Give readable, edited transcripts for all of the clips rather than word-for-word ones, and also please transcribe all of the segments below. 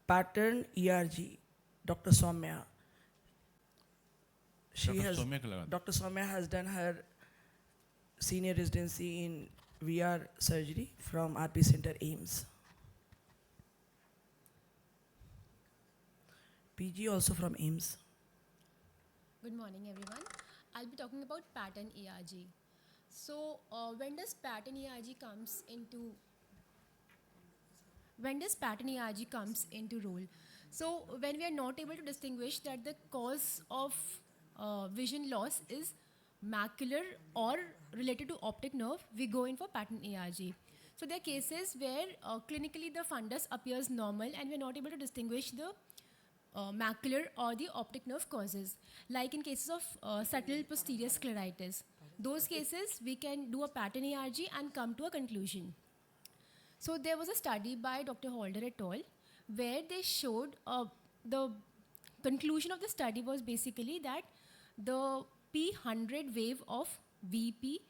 pattern ERG, Dr. Soumya. Dr. Soumya has done her senior residency in VR surgery from RP Center AIMS. PG also from AIMS. Good morning, everyone. I'll be talking about pattern ERG. So, when does pattern ERG comes into role? So, when we are not able to distinguish that the cause of vision loss is macular or related to optic nerve, we go in for pattern ERG. So, there are cases where clinically the fundus appears normal and we are not able to distinguish the macular or the optic nerve causes, like in cases of subtle posterior scleritis. Those cases, we can do a pattern ERG and come to a conclusion. So there was a study by Dr. Holder et al. Where they showed the conclusion of the study was basically that the P100 wave of VP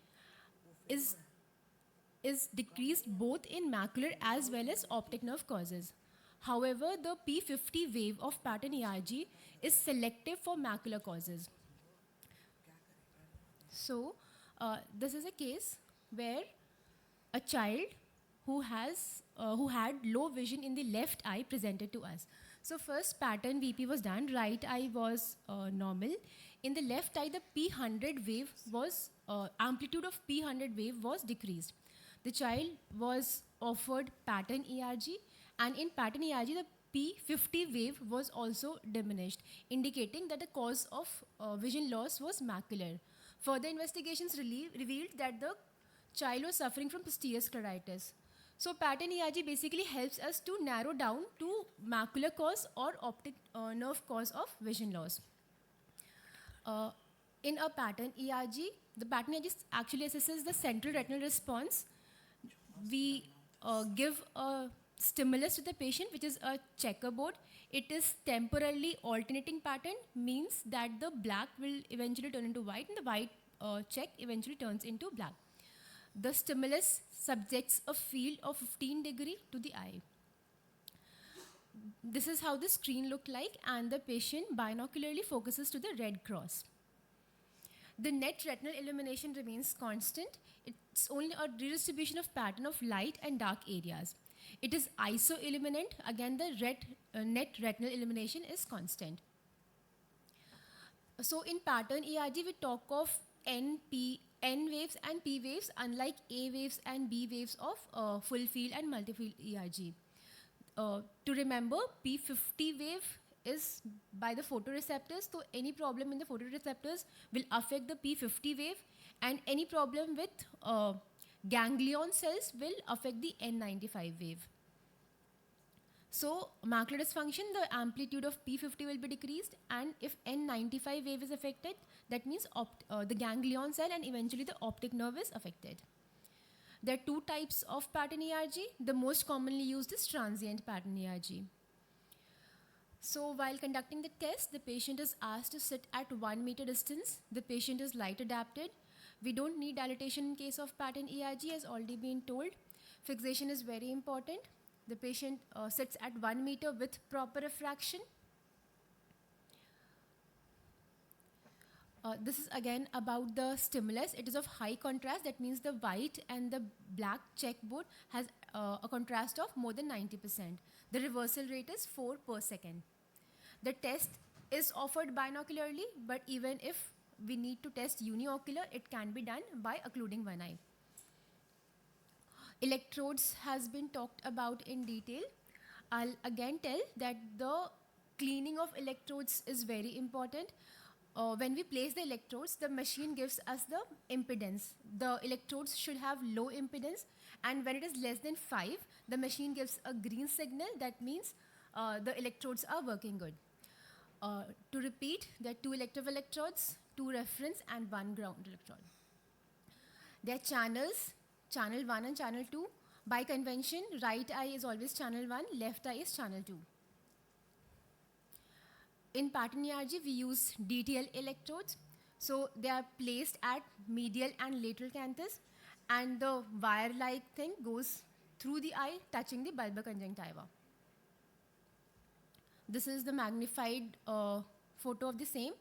is decreased both in macular as well as optic nerve causes. However, the P50 wave of pattern ERG is selective for macular causes. So, this is a case where a child who had low vision in the left eye presented to us. So first pattern VP was done, right eye was normal. In the left eye, the P100 wave was, amplitude of P100 wave was decreased. The child was offered pattern ERG, and in pattern ERG, the P50 wave was also diminished, indicating that the cause of vision loss was macular. Further investigations revealed that the child was suffering from posterior scleritis. So pattern ERG basically helps us to narrow down to macular cause or optic nerve cause of vision loss. In a pattern ERG, the pattern ERG actually assesses the central retinal response. We give a stimulus to the patient, which is a checkerboard. It is temporarily alternating pattern, means that the black will eventually turn into white and the white check eventually turns into black. The stimulus subjects a field of 15 degree to the eye. This is how the screen looked like, and the patient binocularly focuses to the red cross. The net retinal illumination remains constant. It's only a redistribution of pattern of light and dark areas. It is isoilluminant. Again, the net retinal illumination is constant. So in pattern ERG, we talk of N waves and P waves, unlike A waves and B waves of full field and multi-field ERG. To remember, P50 wave is by the photoreceptors, so any problem in the photoreceptors will affect the P50 wave, and any problem with ganglion cells will affect the N95 wave. So macular dysfunction, the amplitude of P50 will be decreased, and if N95 wave is affected, that means the ganglion cell and eventually the optic nerve is affected. There are two types of pattern ERG. The most commonly used is transient pattern ERG. So while conducting the test, the patient is asked to sit at 1 meter distance. The patient is light adapted. We don't need dilatation in case of pattern ERG, as already been told. Fixation is very important. The patient sits at 1 meter with proper refraction. This is again about the stimulus. It is of high contrast. That means the white and the black checkboard has a contrast of more than 90%. The reversal rate is 4 per second. The test is offered binocularly, but even if we need to test uniocular, it can be done by occluding one eye. Electrodes has been talked about in detail. I'll again tell that the cleaning of electrodes is very important. When we place the electrodes, the machine gives us the impedance. The electrodes should have low impedance, and when it is less than 5, the machine gives a green signal. That means the electrodes are working good. To repeat, there are 2 elective electrodes, 2 reference and 1 ground electrode. There are channels, channel 1 and channel 2. By convention, right eye is always channel 1, left eye is channel 2. In pattern ERG, we use DTL electrodes. So they are placed at medial and lateral canthus, and the wire-like thing goes through the eye, touching the bulbar conjunctiva. This is the magnified photo of the same.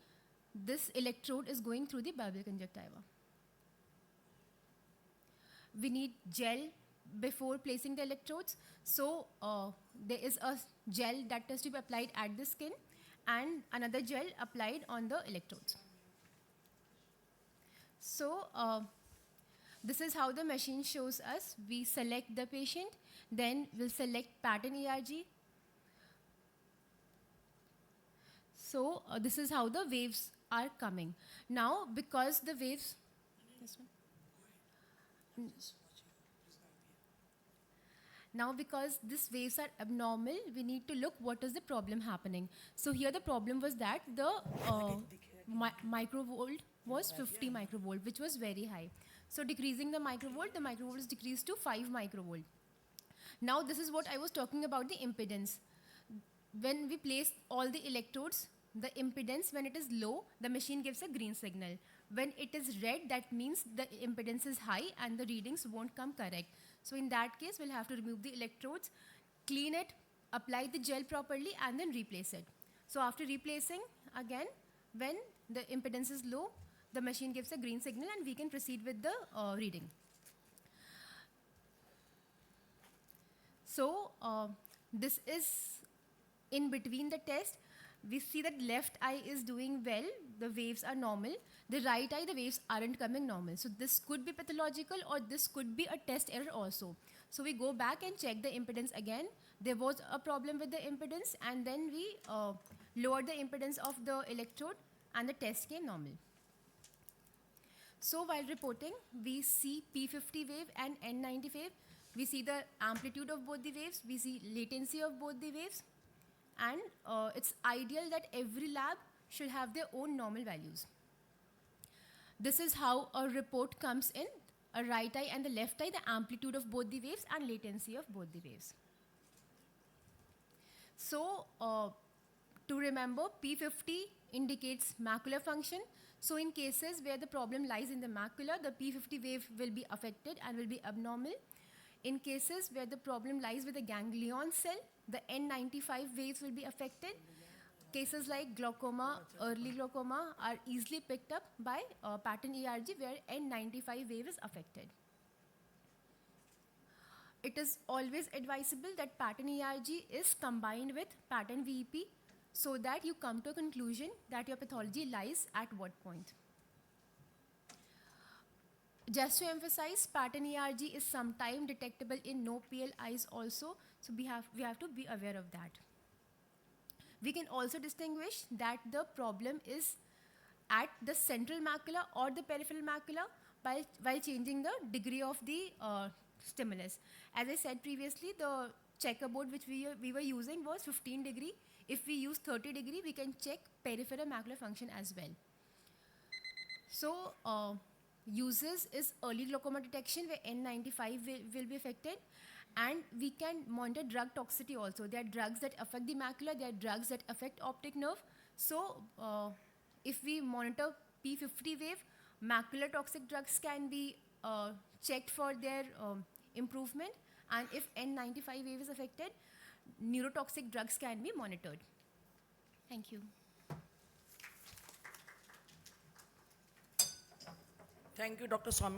This electrode is going through the bulbar conjunctiva. We need gel before placing the electrodes. So there is a gel that has to be applied at the skin and another gel applied on the electrodes. So this is how the machine shows us. We select the patient, then we'll select pattern ERG. So this is how the waves are coming. Now, because the waves, this one. Now, because these waves are abnormal, we need to look what is the problem happening. So here the problem was that the microvolt was 50 microvolt, which was very high. So decreasing the microvolt is decreased to 5 microvolt. Now this is what I was talking about, the impedance. When we place all the electrodes, the impedance, when it is low, the machine gives a green signal. When it is red, that means the impedance is high and the readings won't come correct. So in that case, we'll have to remove the electrodes, clean it, apply the gel properly, and then replace it. So after replacing, again, when the impedance is low, the machine gives a green signal and we can proceed with the reading. So this is in between the test. We see that left eye is doing well, the waves are normal. The right eye, the waves aren't coming normal. So this could be pathological or this could be a test error also. So we go back and check the impedance again. There was a problem with the impedance and then we lowered the impedance of the electrode and the test came normal. So while reporting, we see P50 wave and N90 wave. We see the amplitude of both the waves. We see latency of both the waves. And it's ideal that every lab should have their own normal values. This is how a report comes in, a right eye and the left eye, the amplitude of both the waves and latency of both the waves. So to remember, P50 indicates macular function. So in cases where the problem lies in the macula, the P50 wave will be affected and will be abnormal. In cases where the problem lies with the ganglion cell, the N95 waves will be affected. Cases like glaucoma, early glaucoma are easily picked up by pattern ERG where N95 wave is affected. It is always advisable that pattern ERG is combined with pattern VEP so that you come to a conclusion that your pathology lies at what point. Just to emphasize, pattern ERG is sometimes detectable in no PL eyes also, so we have to be aware of that. We can also distinguish that the problem is at the central macula or the peripheral macula while changing the degree of the stimulus. As I said previously, the checkerboard which we were using was 15 degree. If we use 30 degree, we can check peripheral macular function as well. So uses is early glaucoma detection where N95 will be affected, and we can monitor drug toxicity also. There are drugs that affect the macula, there are drugs that affect optic nerve. So if we monitor P50 wave, macular toxic drugs can be checked for their improvement, and if N95 wave is affected, neurotoxic drugs can be monitored. Thank you. Thank you, Dr. Soumya.